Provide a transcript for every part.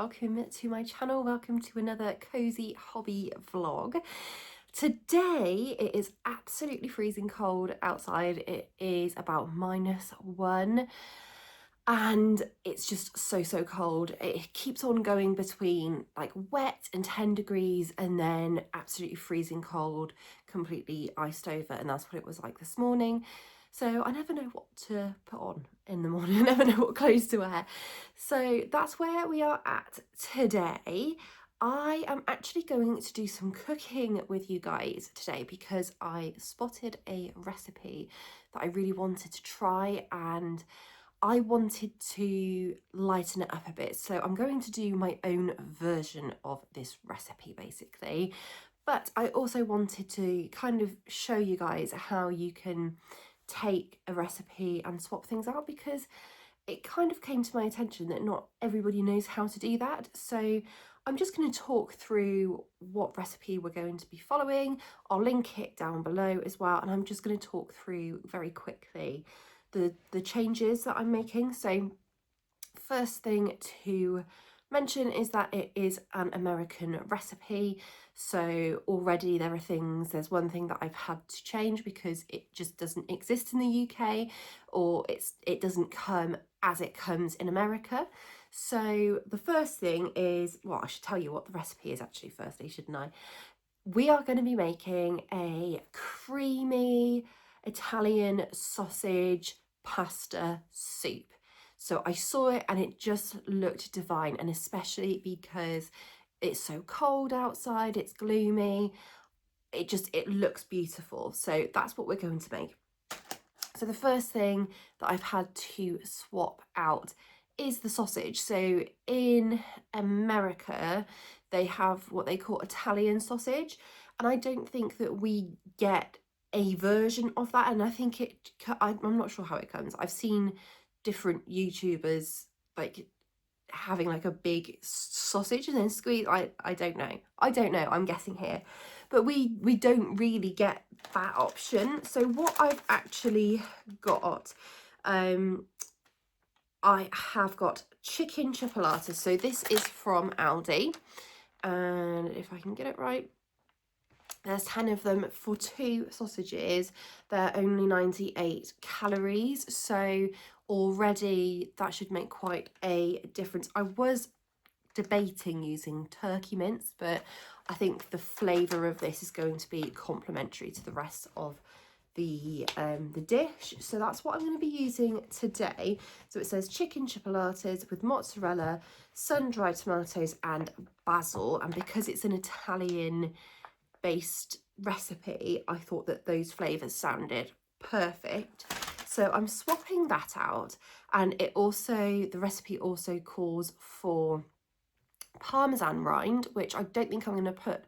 welcome to my channel. Welcome to another Cosy Hobby vlog. Today it is absolutely freezing cold outside. It is about -1 and it's just so cold. It keeps on going between like wet and 10 degrees and then absolutely freezing cold, completely iced over, and that's what it was like this morning. So I never know what to put on in the morning. I never know what clothes to wear. So that's where we are at today. I am actually going to do some cooking with you guys today because I spotted a recipe that I really wanted to try and I wanted to lighten it up a bit. So I'm going to do my own version of this recipe basically. But I also wanted to kind of show you guys how you can take a recipe and swap things out, because it kind of came to my attention that not everybody knows how to do that. So I'm just going to talk through what recipe we're going to be following. I'll link it down below as well, and I'm just going to talk through very quickly the changes that I'm making. So first thing to mention is that it is an American recipe, so already there's one thing that I've had to change because it just doesn't exist in the UK, or it doesn't come as it comes in America. So the first thing is, well, I should tell you what the recipe is actually firstly, shouldn't I? We are going to be making a creamy Italian sausage pasta soup. So I saw it and it just looked divine, and especially because it's so cold outside, it's gloomy, it looks beautiful. So that's what we're going to make. So the first thing that I've had to swap out is the sausage. So in America, they have what they call Italian sausage, and I don't think that we get a version of that, and I think I'm not sure how it comes. I've seen different YouTubers like having like a big sausage and then squeeze. I don't know, I'm guessing here, but we don't really get that option. So what I've actually got, I have got chicken chipolatas. So this is from Aldi, and if I can get it right, there's 10 of them for 2 sausages. They're only 98 calories, so already that should make quite a difference. I was debating using turkey mince, but I think the flavour of this is going to be complementary to the rest of the dish. So that's what I'm going to be using today. So it says chicken chipolatas with mozzarella, sun-dried tomatoes and basil, and because it's an Italian based recipe, I thought that those flavours sounded perfect. So I'm swapping that out, and the recipe also calls for Parmesan rind, which I don't think I'm going to put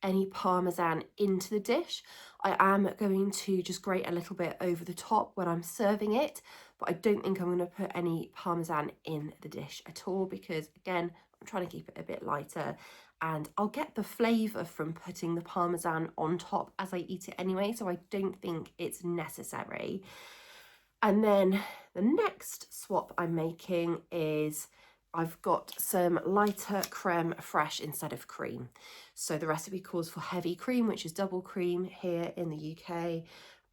any Parmesan into the dish. I am going to just grate a little bit over the top when I'm serving it, but I don't think I'm going to put any Parmesan in the dish at all, because again, I'm trying to keep it a bit lighter, and I'll get the flavour from putting the Parmesan on top as I eat it anyway, so I don't think it's necessary. And then the next swap I'm making is I've got some lighter creme fraiche instead of cream. So the recipe calls for heavy cream, which is double cream here in the UK.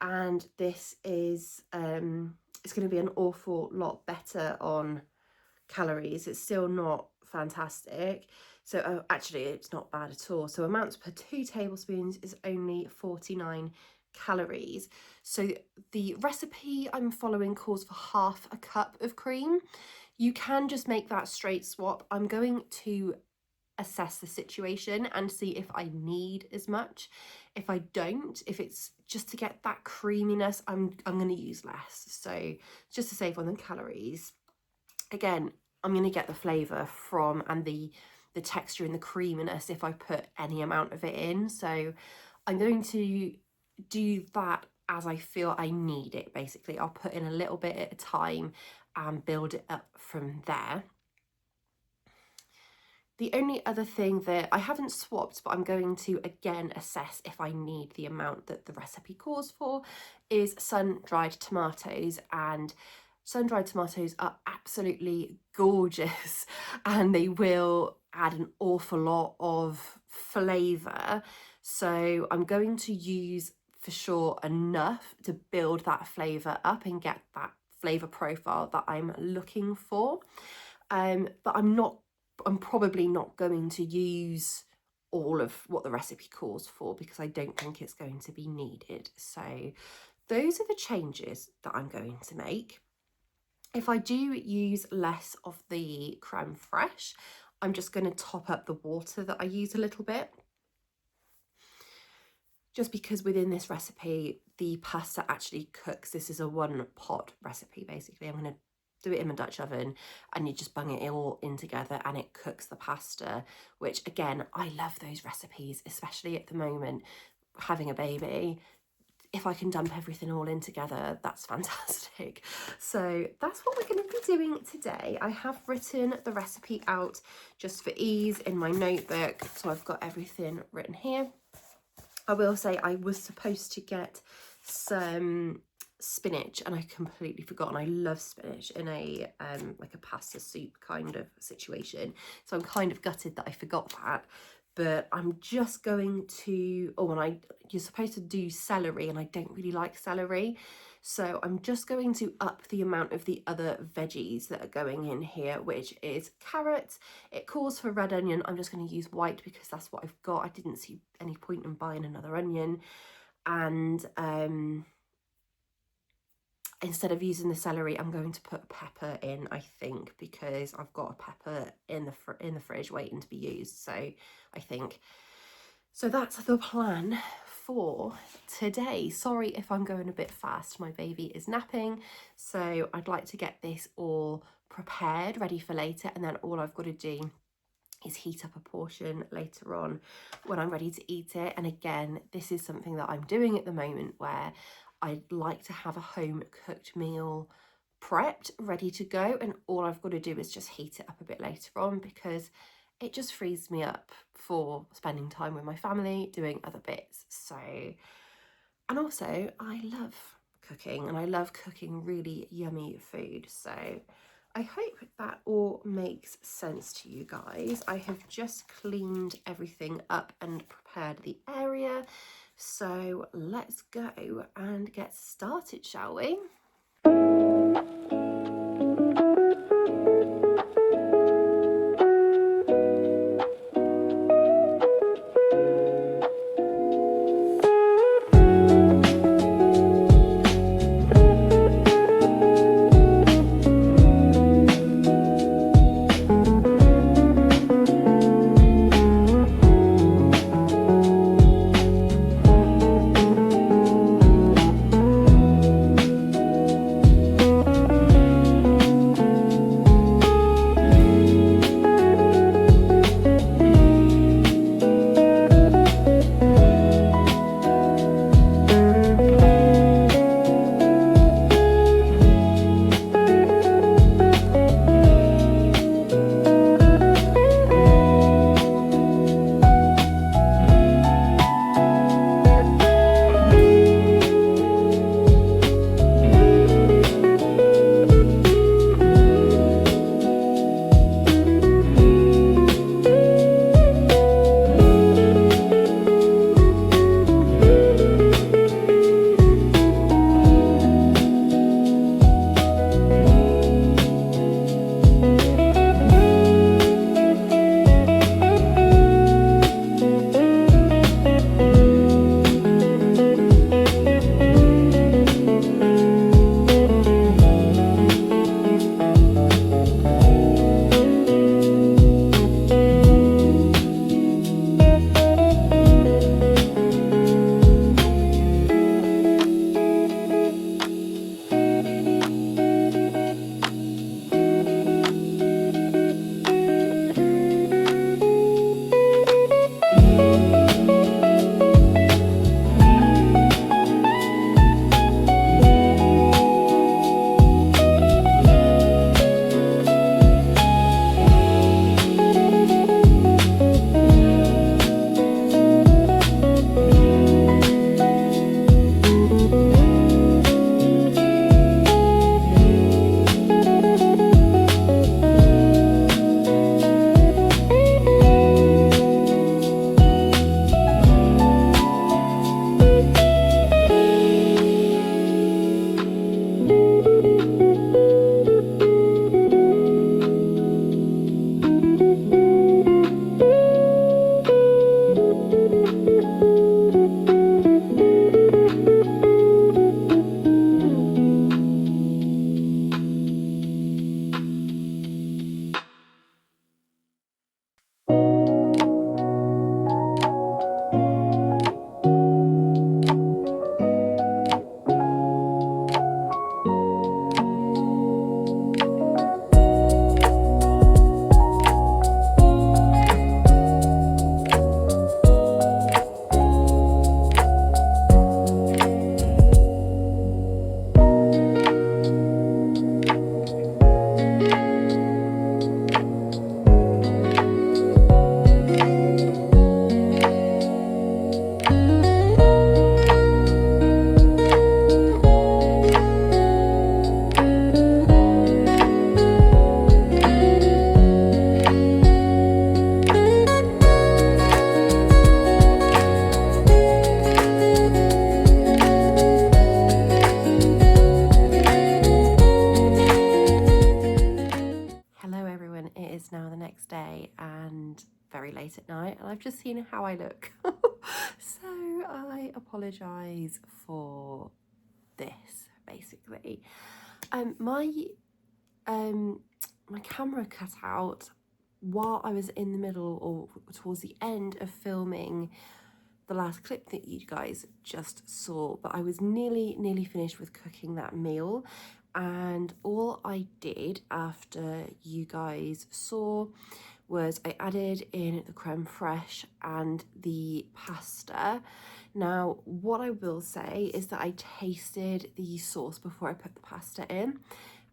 And this is, it's going to be an awful lot better on calories. It's still not fantastic. So actually it's not bad at all. So amounts per 2 tablespoons is only 49 calories. So the recipe I'm following calls for half a cup of cream. You can just make that straight swap. I'm going to assess the situation and see if I need as much. If I don't, if it's just to get that creaminess, I'm going to use less. So just to save on the calories. Again, I'm going to get the flavour from and the texture and the creaminess if I put any amount of it in. So I'm going to do that as I feel I need it, basically. I'll put in a little bit at a time and build it up from there. The only other thing that I haven't swapped, but I'm going to again assess if I need the amount that the recipe calls for, is sun-dried tomatoes. And sun-dried tomatoes are absolutely gorgeous and they will add an awful lot of flavour. So I'm going to use for sure enough to build that flavour up and get that flavour profile that I'm looking for. But I'm probably not going to use all of what the recipe calls for because I don't think it's going to be needed. So those are the changes that I'm going to make. If I do use less of the creme fraiche, I'm just going to top up the water that I use a little bit. Just because within this recipe, the pasta actually cooks. This is a 1-pot recipe, basically. I'm going to do it in my Dutch oven and you just bung it all in together and it cooks the pasta, which again, I love those recipes, especially at the moment, having a baby. If I can dump everything all in together, that's fantastic. So that's what we're going to be doing today. I have written the recipe out just for ease in my notebook, so I've got everything written here. I will say I was supposed to get some spinach and I completely forgot, and I love spinach in a like a pasta soup kind of situation, so I'm kind of gutted that I forgot that. But I'm just going to, you're supposed to do celery and I don't really like celery, so I'm just going to up the amount of the other veggies that are going in here, which is carrot. It calls for red onion. I'm just going to use white because that's what I've got. I didn't see any point in buying another onion. And instead of using the celery, I'm going to put pepper in, I think, because I've got a pepper in the fridge waiting to be used. So I think, so that's the plan for today. Sorry if I'm going a bit fast, my baby is napping, so I'd like to get this all prepared, ready for later, and then all I've got to do is heat up a portion later on when I'm ready to eat it. And again, this is something that I'm doing at the moment where I'd like to have a home cooked meal prepped, ready to go, and all I've got to do is just heat it up a bit later on because it just frees me up for spending time with my family, doing other bits. So, and also I love cooking and I love cooking really yummy food. So I hope that all makes sense to you guys. I have just cleaned everything up and prepared the area. So let's go and get started, shall we? I've just seen how I look. So I apologise for this, basically. My camera cut out while I was in the middle or towards the end of filming the last clip that you guys just saw, but I was nearly finished with cooking that meal, and all I did after you guys saw was I added in the creme fraiche and the pasta. Now, what I will say is that I tasted the sauce before I put the pasta in,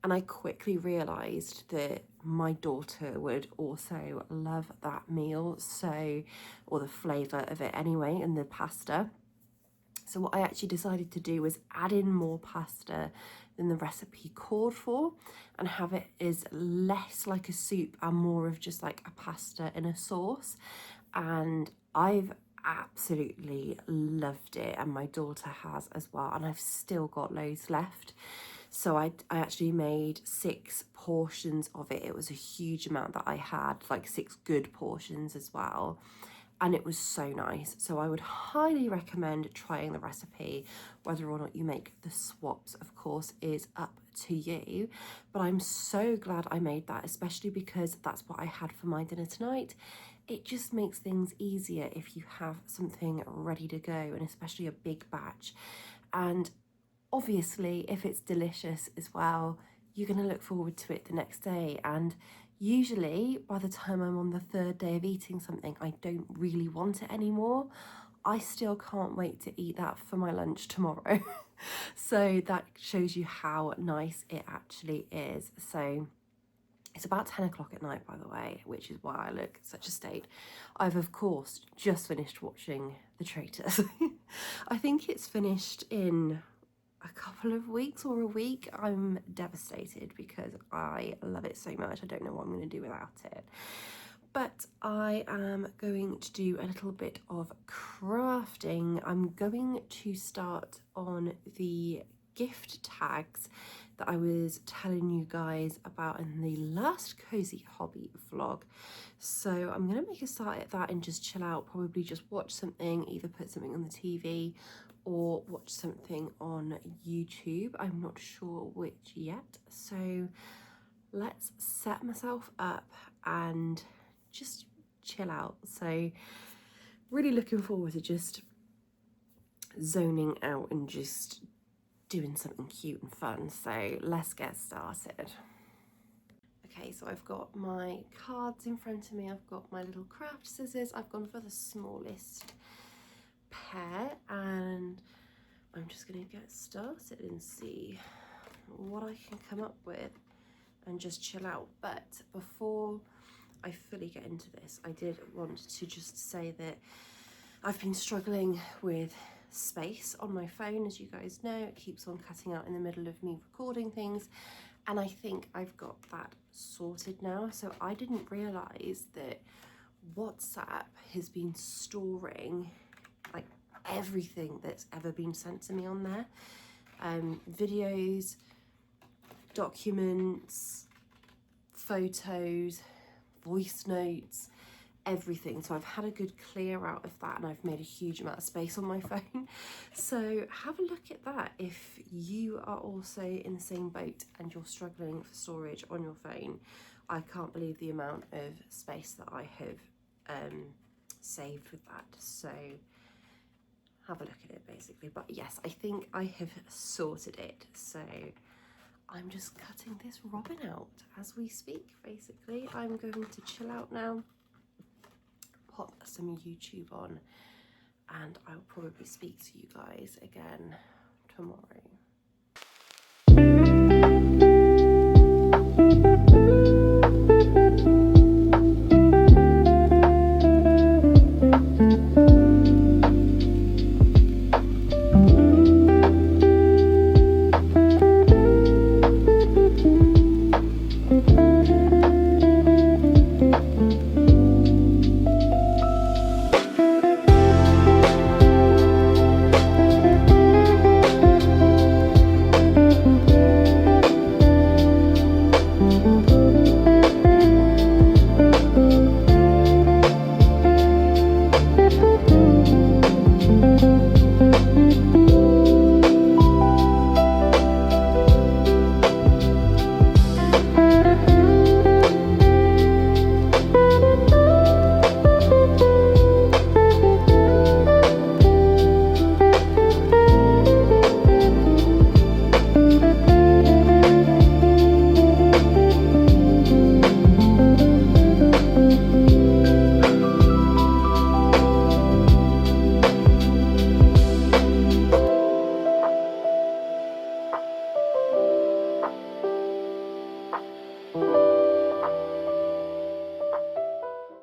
and I quickly realised that my daughter would also love that meal, or the flavour of it anyway, and the pasta. So what I actually decided to do was add in more pasta than the recipe called for, and have it as less like a soup and more of just like a pasta in a sauce. And I've absolutely loved it, and my daughter has as well, and I've still got loads left. So I actually made 6 portions of it. It was a huge amount that I had, like 6 good portions as well. And it was so nice. So I would highly recommend trying the recipe. Whether or not you make the swaps, of course, is up to you. But I'm so glad I made that, especially because that's what I had for my dinner tonight. It just makes things easier if you have something ready to go, and especially a big batch. And obviously, if it's delicious as well, you're going to look forward to it the next day. And usually, by the time I'm on the 3rd day of eating something, I don't really want it anymore. I still can't wait to eat that for my lunch tomorrow. So that shows you how nice it actually is. So it's about 10 o'clock at night, by the way, which is why I look such a state. I've, of course, just finished watching The Traitors. I think it's finished in a couple of weeks or a week. I'm devastated because I love it so much. I don't know what I'm going to do without it. But I am going to do a little bit of crafting. I'm going to start on the gift tags that I was telling you guys about in the last Cosy Hobby vlog. So I'm going to make a start at that and just chill out, probably just watch something, either put something on the TV or watch something on YouTube. I'm not sure which yet. So let's set myself up and just chill out. So really looking forward to just zoning out and just doing something cute and fun. So let's get started. Okay, so I've got my cards in front of me. I've got my little craft scissors. I've gone for the smallest pair, and I'm just going to get started and see what I can come up with and just chill out. But before I fully get into this, I did want to just say that I've been struggling with space on my phone. As you guys know, it keeps on cutting out in the middle of me recording things, and I think I've got that sorted now. So I didn't realize that WhatsApp has been storing like everything that's ever been sent to me on there, videos, documents, photos, voice notes, everything. So I've had a good clear out of that, and I've made a huge amount of space on my phone. So have a look at that if you are also in the same boat and you're struggling for storage on your phone. I can't believe the amount of space that I have saved with that. So have a look at it basically. But yes, I think I have sorted it. So I'm just cutting this robin out as we speak basically. I'm going to chill out now, pop some YouTube on, and I'll probably speak to you guys again tomorrow.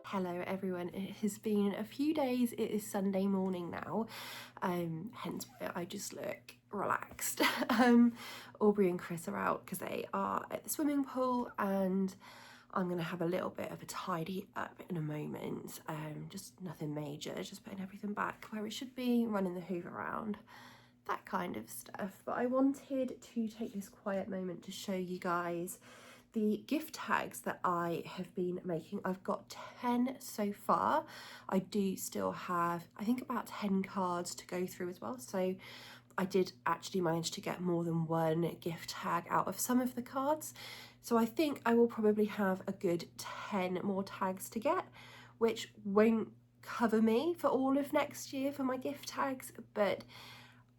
Hello everyone, it has been a few days. It is Sunday morning now, hence why I just look relaxed. Aubrey and Chris are out because they are at the swimming pool, and I'm going to have a little bit of a tidy up in a moment. Just nothing major, just putting everything back where it should be, running the hoover around, that kind of stuff. But I wanted to take this quiet moment to show you guys the gift tags that I have been making. I've got 10 so far. I do still have, I think, about 10 cards to go through as well. So I did actually manage to get more than one gift tag out of some of the cards. So I think I will probably have a good 10 more tags to get, which won't cover me for all of next year for my gift tags, but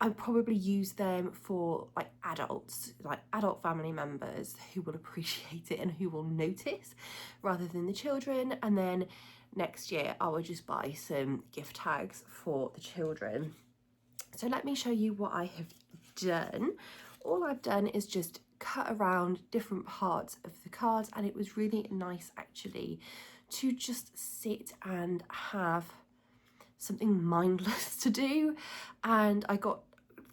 I probably use them for like adults, like adult family members who will appreciate it and who will notice, rather than the children. And then next year I will just buy some gift tags for the children. So let me show you what I have done. All I've done is just cut around different parts of the cards, and it was really nice actually to just sit and have something mindless to do. And I got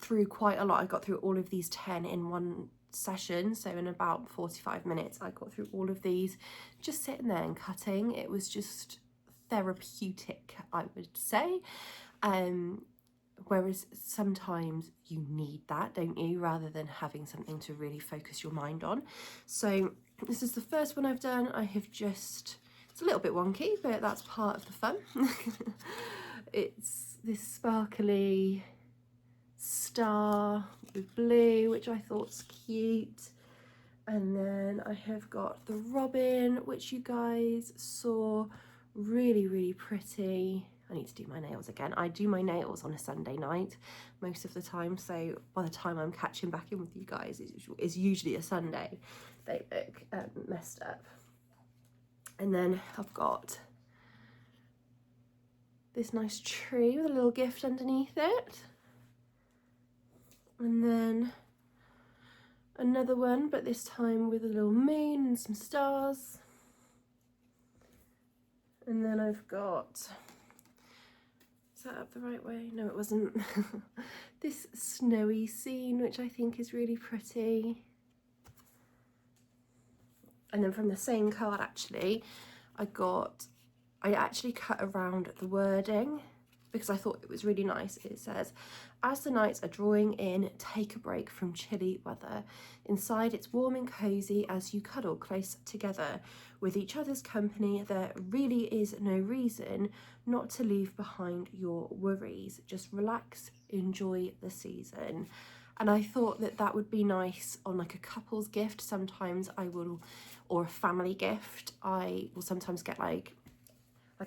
through quite a lot. I got through all of these 10 in one session, so in about 45 minutes I got through all of these, just sitting there and cutting. It was just therapeutic, I would say. Whereas sometimes you need that, don't you, rather than having something to really focus your mind on. So this is the first one I've done. I have just, it's a little bit wonky, but that's part of the fun. It's this sparkly star with blue, which I thought's cute. And then I have got the robin, which you guys saw, really pretty. I need to do my nails again. I do my nails on a Sunday night most of the time, so by the time I'm catching back in with you guys, it's usually a Sunday. They look messed up. And then I've got this nice tree with a little gift underneath it. And then another one, but this time with a little moon and some stars. And then I've got, is that up the right way? No, it wasn't. This snowy scene, which I think is really pretty. And then from the same card, actually, I actually cut around the wording because I thought it was really nice. It says, as the nights are drawing in, take a break from chilly weather. Inside it's warm and cozy as you cuddle close together. With each other's company, there really is no reason not to leave behind your worries. Just relax, enjoy the season. And I thought that that would be nice on like a couple's gift. Sometimes I will, or a family gift, I will sometimes get like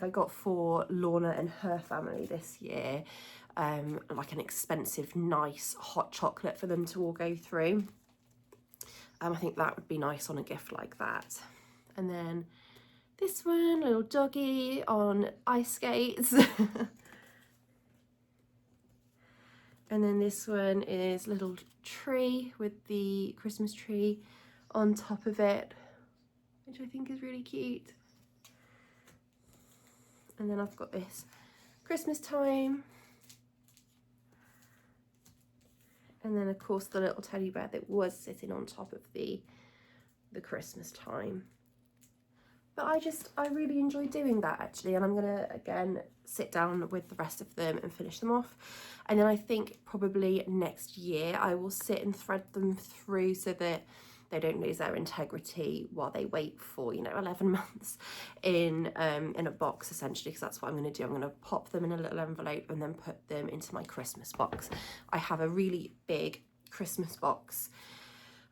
I got for Lorna and her family this year, like an expensive, nice hot chocolate for them to all go through. I think that would be nice on a gift like that. And then this one, little doggy on ice skates. And then this one is little tree with the Christmas tree on top of it, which I think is really cute. And then I've got this Christmas time. And then of course the little teddy bear that was sitting on top of the Christmas time. But I really enjoy doing that actually, and I'm gonna again sit down with the rest of them and finish them off. And then I think probably next year I will sit and thread them through so that they don't lose their integrity while they wait for, you know, 11 months in a box, essentially, because that's what I'm going to do. I'm going to pop them in a little envelope and then put them into my Christmas box. I have a really big Christmas box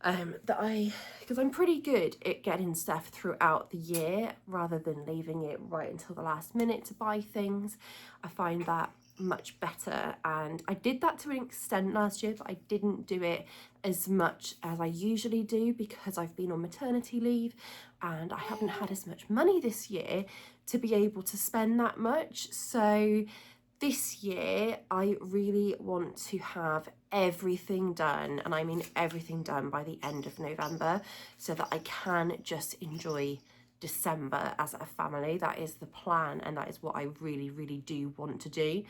because I'm pretty good at getting stuff throughout the year rather than leaving it right until the last minute to buy things. I find that much better, and I did that to an extent last year, but I didn't do it as much as I usually do because I've been on maternity leave and I haven't had as much money this year to be able to spend that much. So this year I really want to have everything done, and I mean everything done, by the end of November, so that I can just enjoy December as a family. That is the plan, and that is what I really, really do want to do.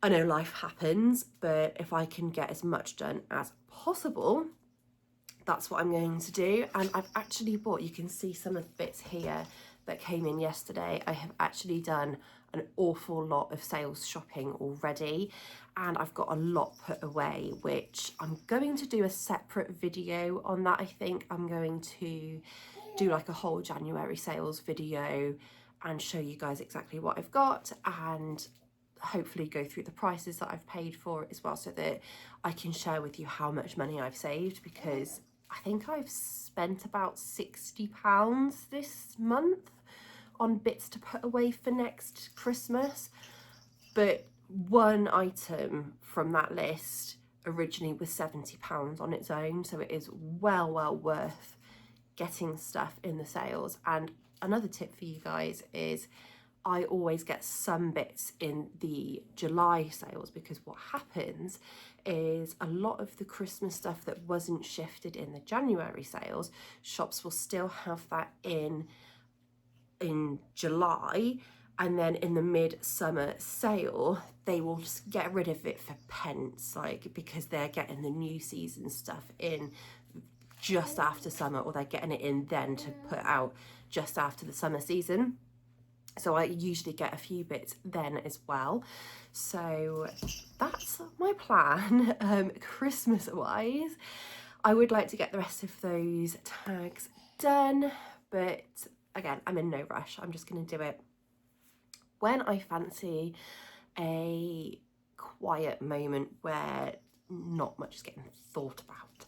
I know life happens, but if I can get as much done as possible, that's what I'm going to do. And I've actually bought, you can see some of the bits here that came in yesterday. I have actually done an awful lot of sales shopping already, and I've got a lot put away, which I'm going to do a separate video on that. I think I'm going to do like a whole January sales video and show you guys exactly what I've got, and hopefully go through the prices that I've paid for it as well, so that I can share with you how much money I've saved, because I think I've spent about £60 this month on bits to put away for next Christmas. But one item from that list originally was £70 on its own, so it is well worth getting stuff in the sales. And another tip for you guys is I always get some bits in the July sales, because what happens is a lot of the Christmas stuff that wasn't shifted in the January sales, shops will still have that in July, and then in the midsummer sale they will just get rid of it for pence, like, because they're getting the new season stuff in just after summer, or they're getting it in then to put out just after the summer season. So I usually get a few bits then as well. So that's my plan. Christmas wise, I would like to get the rest of those tags done, but again, I'm in no rush. I'm just going to do it when I fancy a quiet moment where not much is getting thought about.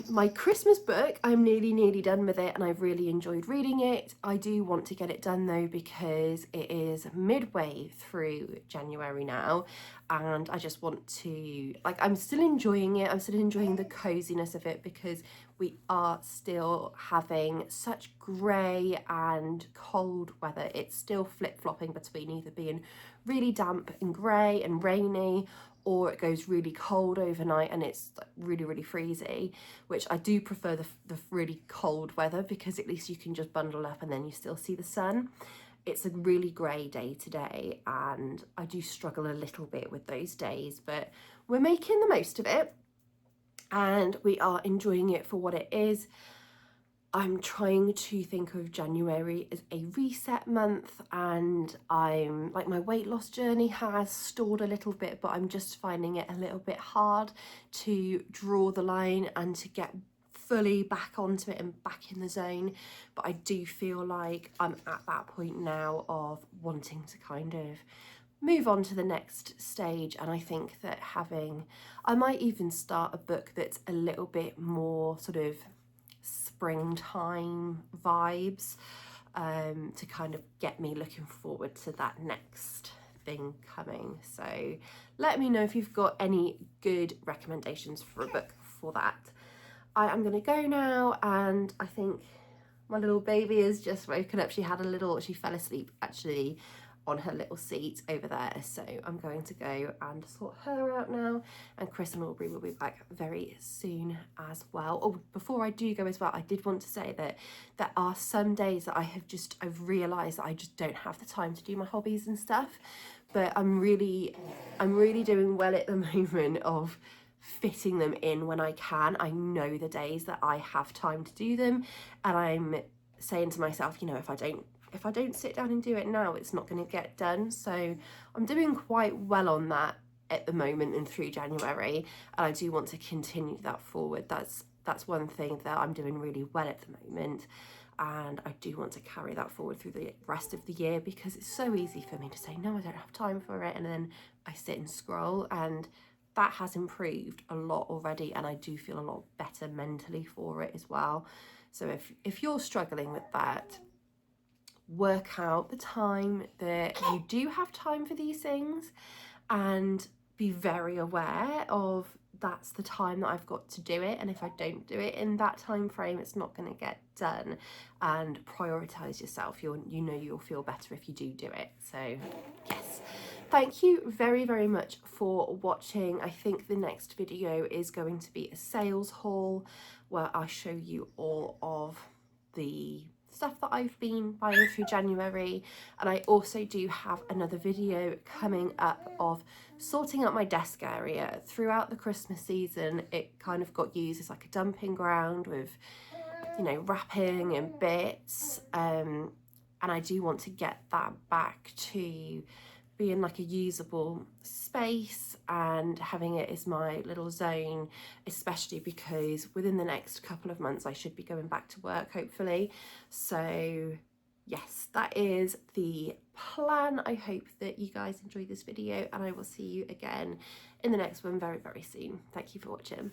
My Christmas book, I'm nearly done with it, and I've really enjoyed reading it. I do want to get it done though, because it is midway through January now, and I just want to, like, I'm still enjoying it. I'm still enjoying the coziness of it, because we are still having such grey and cold weather. It's still flip-flopping between either being really damp and grey and rainy, or it goes really cold overnight and it's really freezy, which I do prefer the really cold weather, because at least you can just bundle up and then you still see the sun. It's a really grey day today, and I do struggle a little bit with those days, but we're making the most of it and we are enjoying it for what it is. I'm trying to think of January as a reset month, and I'm like, my weight loss journey has stalled a little bit, but I'm just finding it a little bit hard to draw the line and to get fully back onto it and back in the zone. But I do feel like I'm at that point now of wanting to kind of move on to the next stage, and I think that I might even start a book that's a little bit more sort of springtime vibes, to kind of get me looking forward to that next thing coming. So let me know if you've got any good recommendations for a book for that. I am going to go now, and I think my little baby has just woken up. She fell asleep actually on her little seat over there, so I'm going to go and sort her out now, and Chris and Aubrey will be back very soon as well. Oh, before I do go as well, I did want to say that there are some days that I've realised that I just don't have the time to do my hobbies and stuff, but I'm really doing well at the moment of fitting them in when I can. I know the days that I have time to do them, and I'm saying to myself, you know, if I don't sit down and do it now, it's not going to get done. So I'm doing quite well on that at the moment and through January, and I do want to continue that forward. That's that's one thing that I'm doing really well at the moment, and I do want to carry that forward through the rest of the year, because it's so easy for me to say no, I don't have time for it, and then I sit and scroll, and that has improved a lot already, and I do feel a lot better mentally for it as well. So if you're struggling with that, work out the time that you do have time for these things, and be very aware of that's the time that I've got to do it, and if I don't do it in that time frame, it's not going to get done. And prioritize yourself. You know you'll feel better if you do it. So yes, thank you very, very much for watching. I think the next video is going to be a sales haul where I show you all of the stuff that I've been buying through January, and I also do have another video coming up of sorting out my desk area. Throughout the Christmas season, it kind of got used as like a dumping ground with, you know, wrapping and bits, and I do want to get that back to being like a usable space and having it as my little zone, especially because within the next couple of months I should be going back to work, hopefully. So yes, that is the plan. I hope that you guys enjoyed this video, and I will see you again in the next one very, very soon. Thank you for watching.